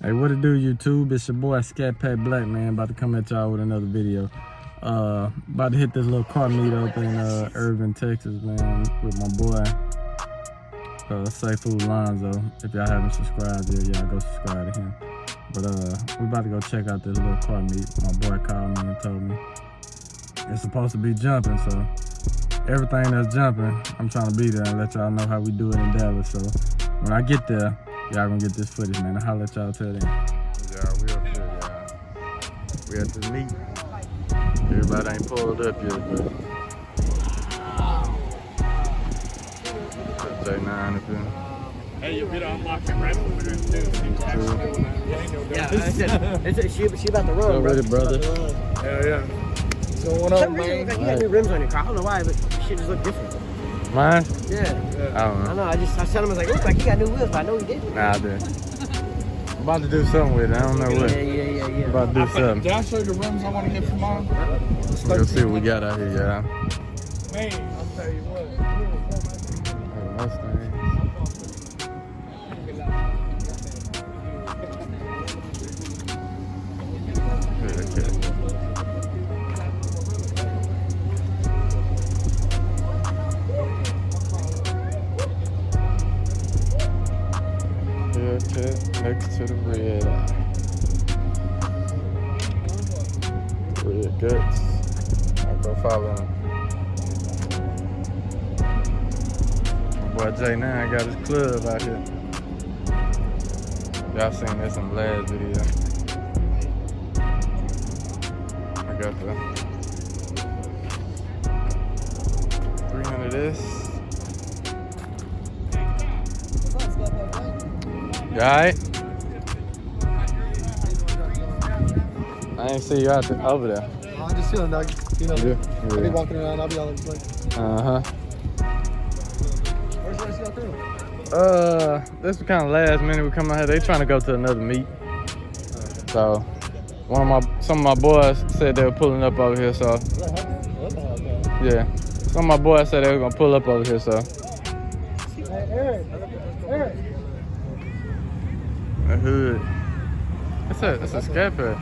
Hey, what it do, YouTube? It's your boy Scatpack Black, man. About to come at y'all with another video. About to hit this little car meet up in Irving, Texas, man, with my boy Food Lonzo. If y'all haven't subscribed yet, y'all go subscribe to him. But we about to go check out this little car meet. My boy called me and told me it's supposed to be jumping, so everything that's jumping, I'm trying to be there and let y'all know how we do it in Dallas. So when I get there, y'all gonna get this footage, man. I'll holler at y'all till then. Y'all, we up here, y'all. We at the meet. Everybody ain't pulled up yet, but J9 up here. Hey, you better unlock your right over there too. Yeah, she about to run, Go with it, brother. Hell yeah. What's going on, man? You got new rims on your car. I don't know why, but shit just look different. Mine? Yeah. I don't know. I know. I was telling him, I was like, looks like he got new wheels, but I know he didn't. Nah, I did. I'm about to do something with it. I don't know what. Yeah. I'm about to do something. Did I show you the rims I want to get for mine? We'll see what we got out here, y'all. Man, I'll tell you what. Mustangs. Next to the red eye. Red guts. I'll go follow him. My boy J9 got his club out here. Y'all seen this in the last video. I got the 300 of this. You alright? I ain't see you out there, over there. I'm just chilling, dog. You know, Yeah. I'll be walking around, I'll be all over the place. Where's the rest of y'all crew? This was kind of last minute. We come out here. They trying to go to another meet. So, some of my boys said they were pulling up over here. So, What the hell, man? yeah, some of my boys said they were gonna pull up over here. So, Hey, Eric. the hood. It's a Scatpack.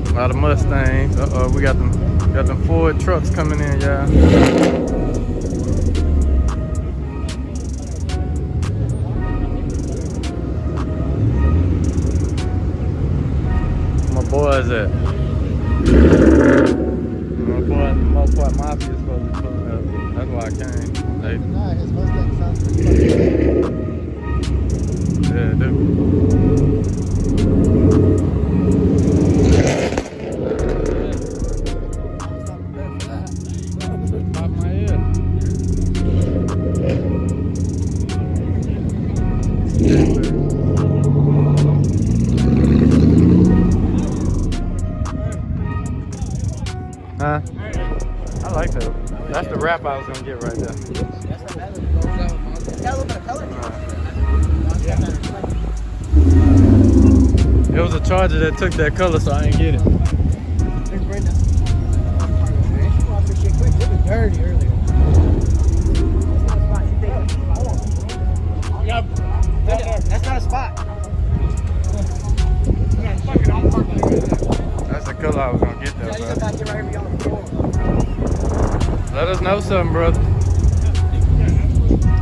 A lot of Mustangs. We got them Ford trucks coming in, y'all. My boys at. My boy Mafia is supposed to be pulling up. That's why I came. Nah, his Mustang sounds pretty fucking Yeah, dude. Huh? I like that. That's the wrap I was gonna get right there. It was a Charger that took that color, so I ain't get it. There's Brenda. She walked her shit quick. It was dirty earlier. That's not a spot. That's the color I was gonna get though, You bro. got back here right here on the floor. Let us know something, brother.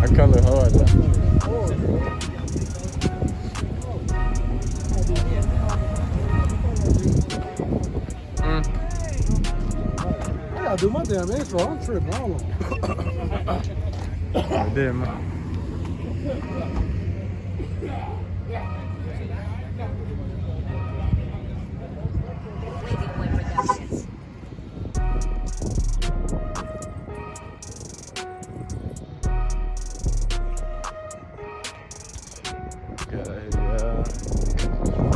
That color hard though. I gotta do my damn intro. I'm tripping. Hold on. I did, man. Get out of here.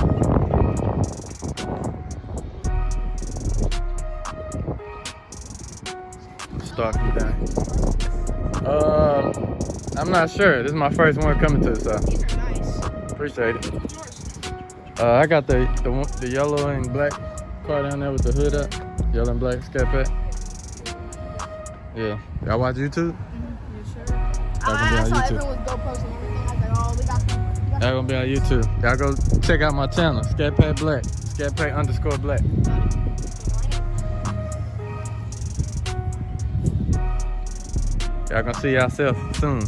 Stalking down. I'm not sure. This is my first one coming to, so These are nice. appreciate it. I got the yellow and black car down there with the hood up. Yellow and black Scatpack. Yeah. Y'all watch YouTube? You sure? Y'all gonna be I on saw YouTube. everyone was GoPros and everything. I was like, oh, we got some. Y'all gonna be on YouTube. Y'all go check out my channel, Scatpack Black. Scatpack_black. Y'all gonna see yourself soon.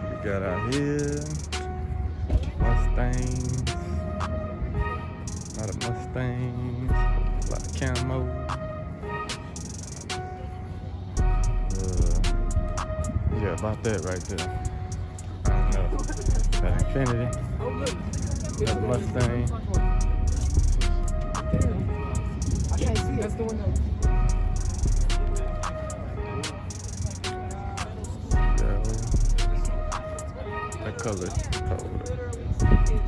We got out here Mustangs. A lot of Mustangs. A lot of camo. Yeah, about that right there. I don't know. Got Infinity. Got a Mustang. I can't see it. That's the one that. Yeah. That color cold.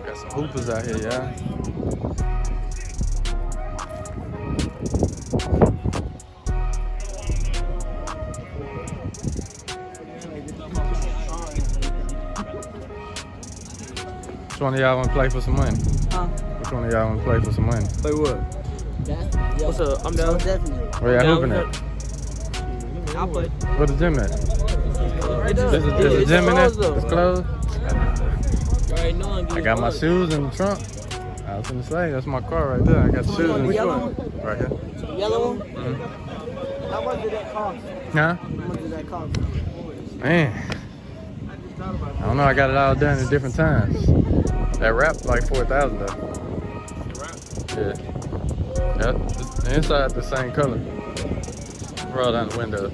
Got some hoopers out here, y'all. Which one of y'all want to play for some money? Huh? Which one of y'all want to play for some money? Play what? What's up? I'm down. Definitely. Where y'all Down hooping with at? I'll play. Where the gym at? There's a gym in there? It's closed? You already know I'm I got my shoes in the trunk. I was gonna say, that's my car right there. I got shoes in the trunk. Right here. Yellow one? Mhm. How much did that cost? Huh? How much did that cost? Man. I don't know, I got it all done at different times. That wrap like 4,000 though. Yeah. Yep. The inside the same color. Roll down the window.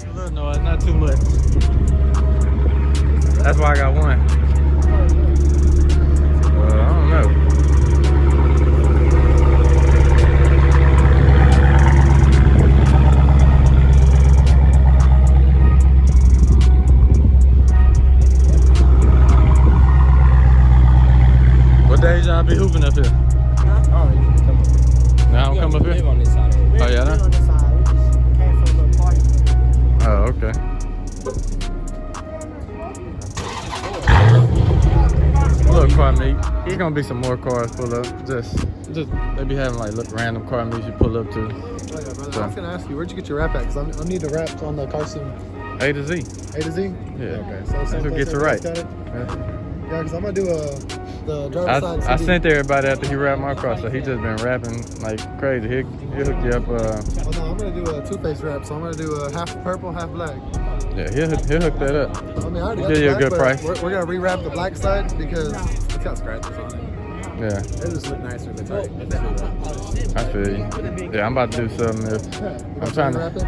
A little noise, not too much. That's why I got one. I don't know. What days y'all be hooping up here? Huh? Now I don't come up here? On this side. Oh, yeah, We're no? on this side. We just came for a little party. Oh, okay. Little car meet. There's gonna be some more cars pull up. Just they be having like random car meets you pull up to. Oh, yeah, brother. So. I was gonna ask you, where'd you get your wrap at? Cause I need the wraps on the car soon. A to Z. A to Z? Yeah. Okay, so That's same what place gets you right. everybody's got it? Yeah. Yeah, cause I'm gonna do the driver's side I CD. sent everybody after he wrapped my car, so he just been rapping like crazy. He'll hook you up. Oh no, I'm gonna do a two-face wrap, so I'm gonna do a half purple, half black. Yeah, he'll hook that up. I mean, I already got Give the you a black, good but price. We're gonna rewrap the black side because it's got scratches on it. Yeah, They just look nicer if it's right. I feel you. Yeah, I'm about to do something. I'm trying to. Wrap it?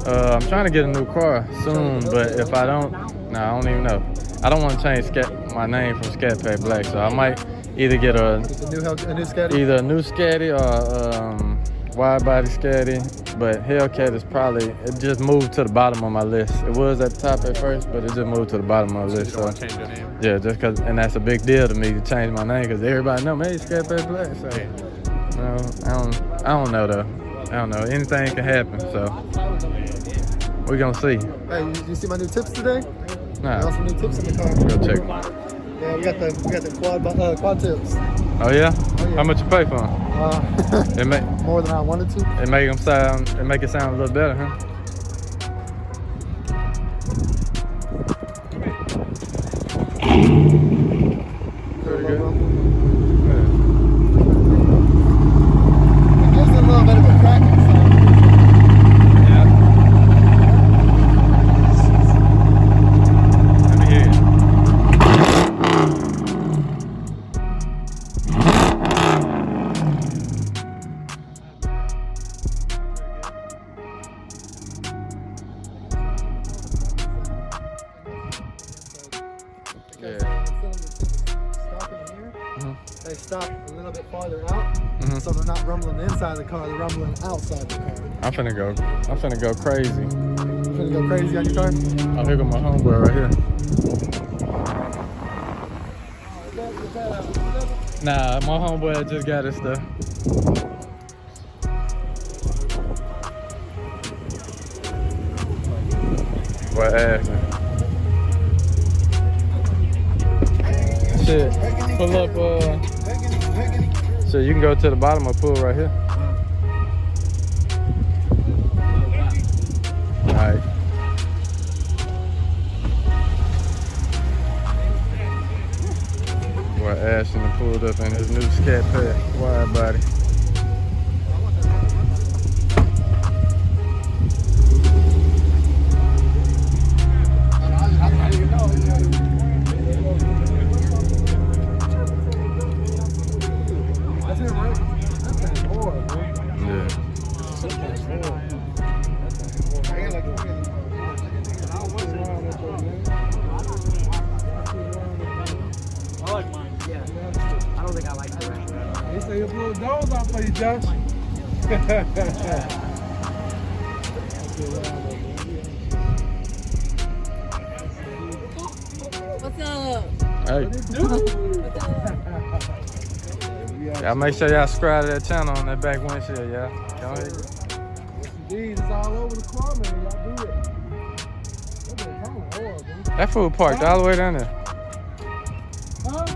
I'm trying to get a new car soon, but if I don't, I don't even know. I don't want to change my name from Scatpack Black, so I might either get It's a new Scatty. either a new Scatty or wide body Scatty. But Hellcat is probably, it just moved to the bottom of my list. It was at the top at first, but it just moved to the bottom of my list. You don't want to change your name? Yeah, just cause, and that's a big deal to me to change my name, cause everybody know me, Scatpack Black. So, no, I don't know though. I don't know. Anything can happen. So, we gonna see. Hey, you see my new tips today? I got Nah, some new tips in the car. go check. Yeah, we got the quad tips. Oh yeah? yeah. How much you pay for them? It make More than I wanted to. it make them sound. It make it sound a little better, huh? Pretty good. It gives it a little bit of a cracking sound. Yeah. Let me hear you. stop a little bit farther out. Mhm. So they're not rumbling inside the car, they're rumbling outside the car. I'm finna go crazy. You finna go crazy on your car? Oh, here go my homeboy right here. Nah, my homeboy just got his stuff. What ass? Shit, pull up, so you can go to the bottom of the pool right here. Alright. Boy, Ashton pulled up in his new Scatpack widebody. They say he'll blow those off for you, Josh. What's up? Hey. Y'all make sure y'all subscribe to that channel on that back windshield, y'all. Go ahead. Indeed, it's all over the car, man. Y'all do it. That fool parked all the way down there. Huh?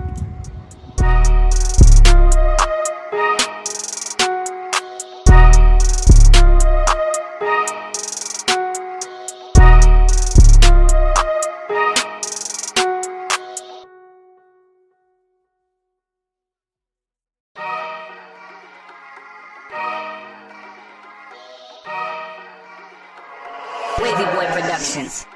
Wavy Boy Productions.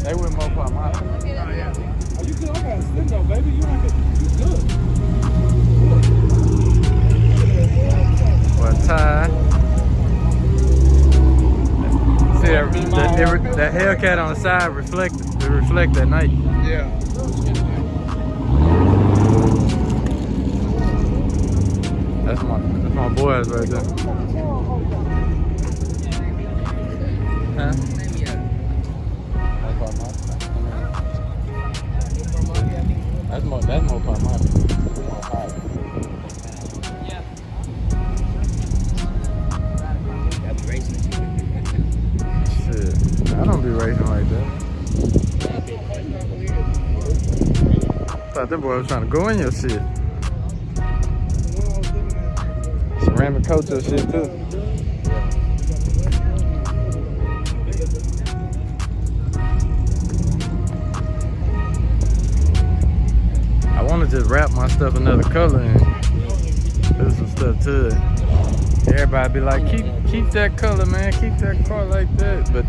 They went more part my Oh, you good? I got a stick though, baby. You good. What tie? See that Hellcat on the side reflect at night. Yeah. That's my boys right there. Huh? That's more part my. Yeah. Shit, I don't be racing like that. Thought that boy was trying to go in your shit. Ceramic coat your shit too. I want to just wrap my stuff another color and do some stuff to it. Everybody be like, keep that color, man. Keep that car like that. But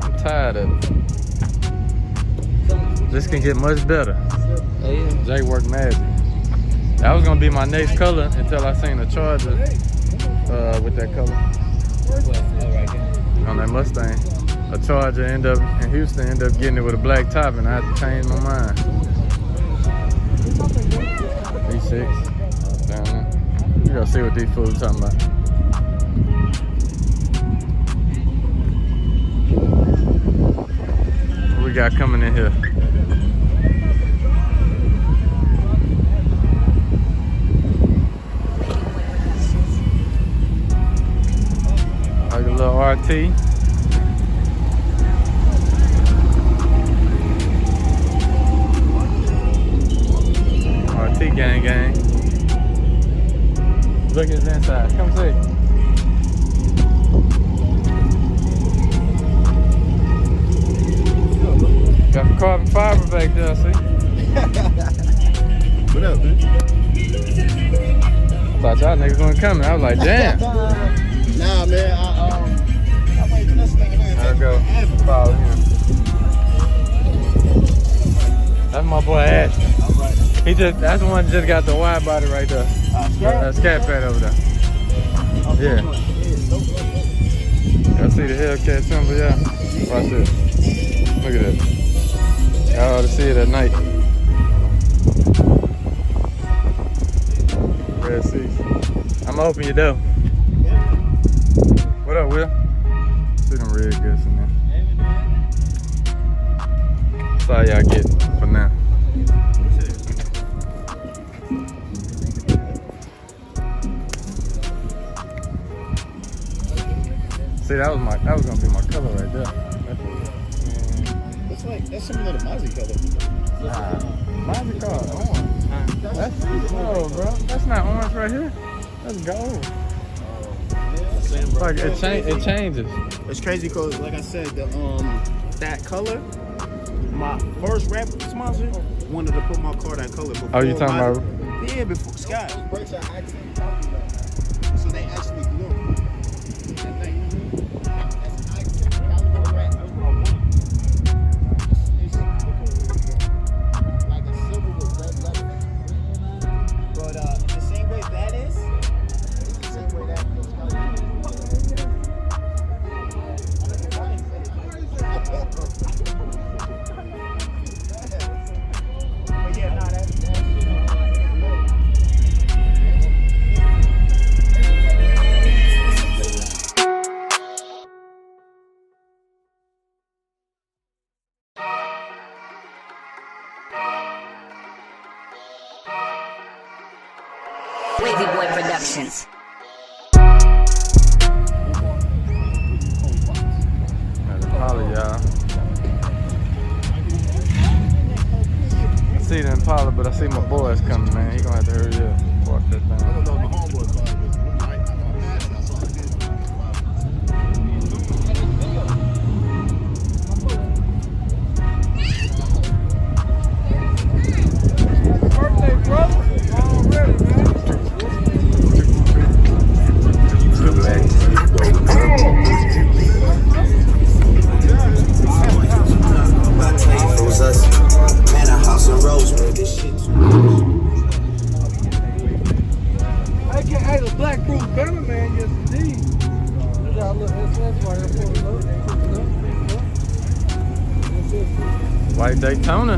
I'm tired of it. This can get much better. Jay work magic. That was gonna be my next color until I seen a Charger with that color on that Mustang. A Charger in Houston ended up getting it with a black top, and I had to change my mind. V6 down there. We gotta see what these fools talking about. What we got coming in here? Like a little RT. Gang. Look at his inside. Come see. Got the carbon fiber back there, see? What up, man? Thought y'all niggas wasn't coming. I was like, damn. Nah, man. I'm waiting for this nigga. There we go. Follow him. That's my boy Ashton. That's the one that just got the wide body right there. That Scatpack over there. Yeah. Y'all see the Hellcat symbol, yeah? Watch this. Look at this. Y'all ought to see it at night. Red seats. I'ma open your door. What up, Will? See them red goods in there. That's all y'all get for now. See, that was gonna be my color right there. That's similar to Mozzie color. Nah, Mozzie color, orange. That's no, bro. That's not orange right here. That's gold. Like it changes. It's crazy because, like I said, that color. My first rap sponsor wanted to put my car that color. Before Oh, you talking about? Yeah, before Sky. So they actually glue. Wavy Boy Productions. Impala, y'all. I see the Impala, but I see my boys coming, man. He gonna have to hurry up. Walk that thing. Birthday, brother. Already, man. Hey, the Black Bruce Banner, man, yes indeed. There's our little SS right here. White Daytona.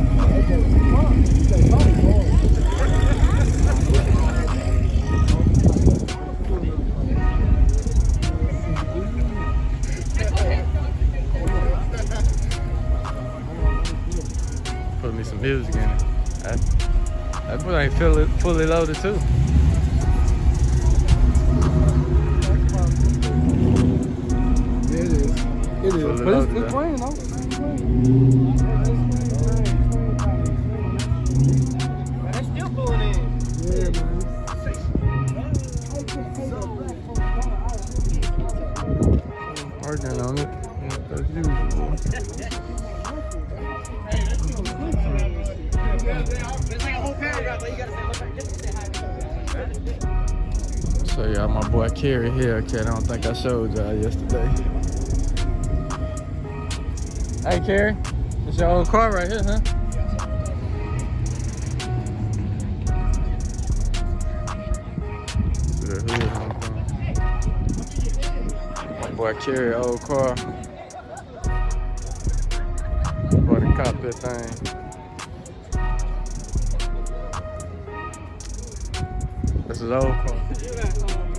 Put me some music in it. That boy ain't fully loaded too. Yeah, it is. It is. Fully But loaded, it's though. clean, though. That's still pulling in. Yeah, man. Working on it. As usual. So yeah, my boy Kerry Hellcat. I don't think I showed y'all yesterday. Hey Kerry, it's your old car right here, huh? See the hood on the my boy Kerry, old car. For the cockpit thing. This is old car.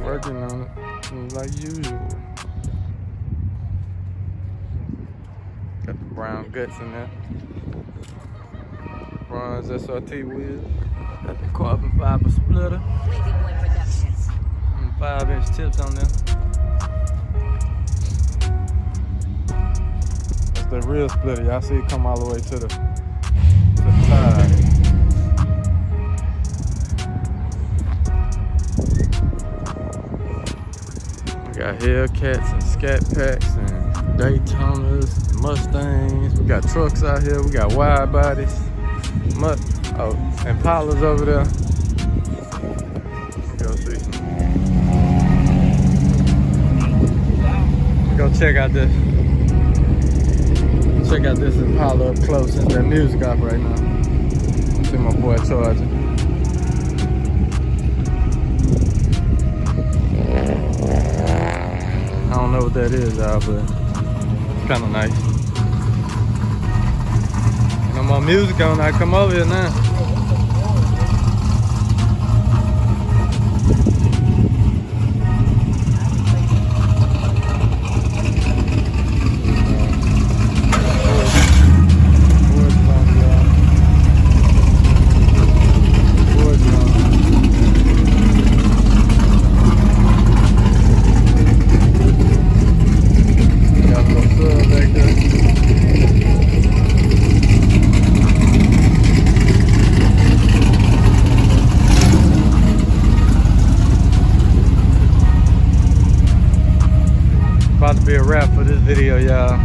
Working on it like usual. Got the brown guts in there. Bronze SRT wheels. Got the carbon fiber splitter. Wavy Boy Productions. And 5-inch tips on there. That's the real splitter. Y'all see it come all the way to the side. We got Hellcats and Scatpacks and Daytonas, Mustangs. We got trucks out here. We got wide bodies. Impalas over there. Let's go see. Go check out this. Check out this Impala up close since that music off right now. See my boy charging. I don't know what that is, y'all, but it's kind of nice. No more music on. I come over here now. About to be a wrap for this video, y'all.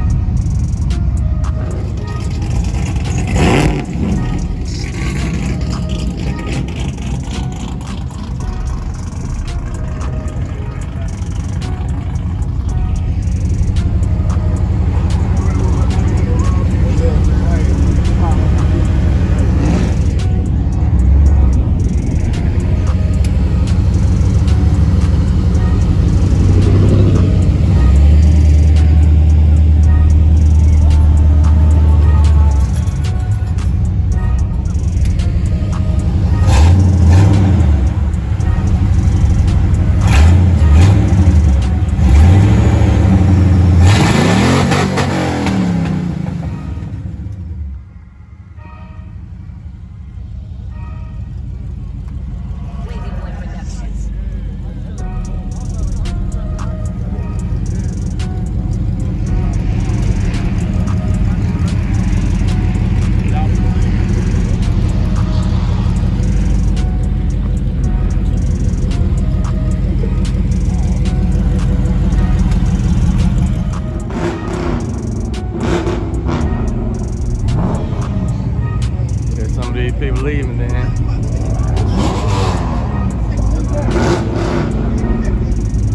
People leaving then.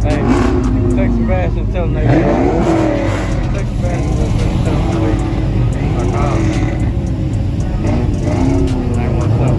Hey, text Sebastian, tell him they leave. Text Sebastian, tell him they leave. I called him. Hey, what's up?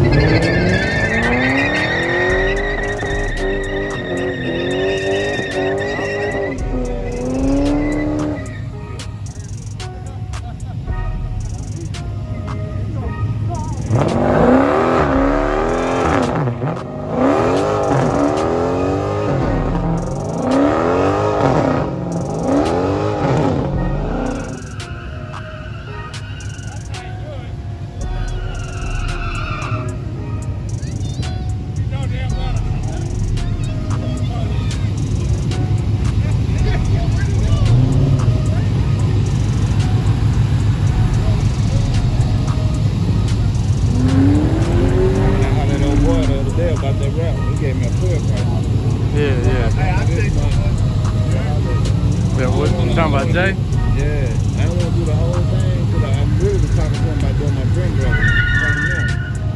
Yeah, what you talking about, Jay? Yeah, I don't want to do the whole thing because I'm really talking to him about doing my drink driving.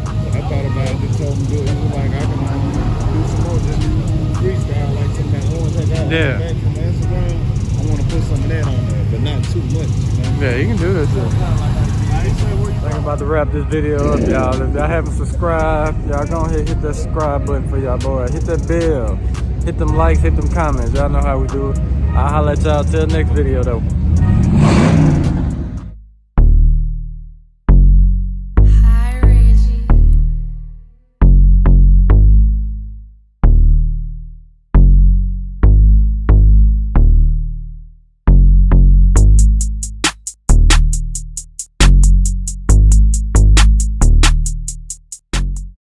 So I thought about it, just told him to do it. He was like, I can do some more, just freestyle like some of that ones I got back from Instagram. I want to put some of that on there, but not too much, you know? Yeah, you can do this. Thinking about to wrap this video up, y'all. If y'all haven't subscribed, y'all go ahead and hit that subscribe button for y'all, boy. Hit that bell. Hit them likes, hit them comments. Y'all know how we do it. I'll holler at y'all till next video, though.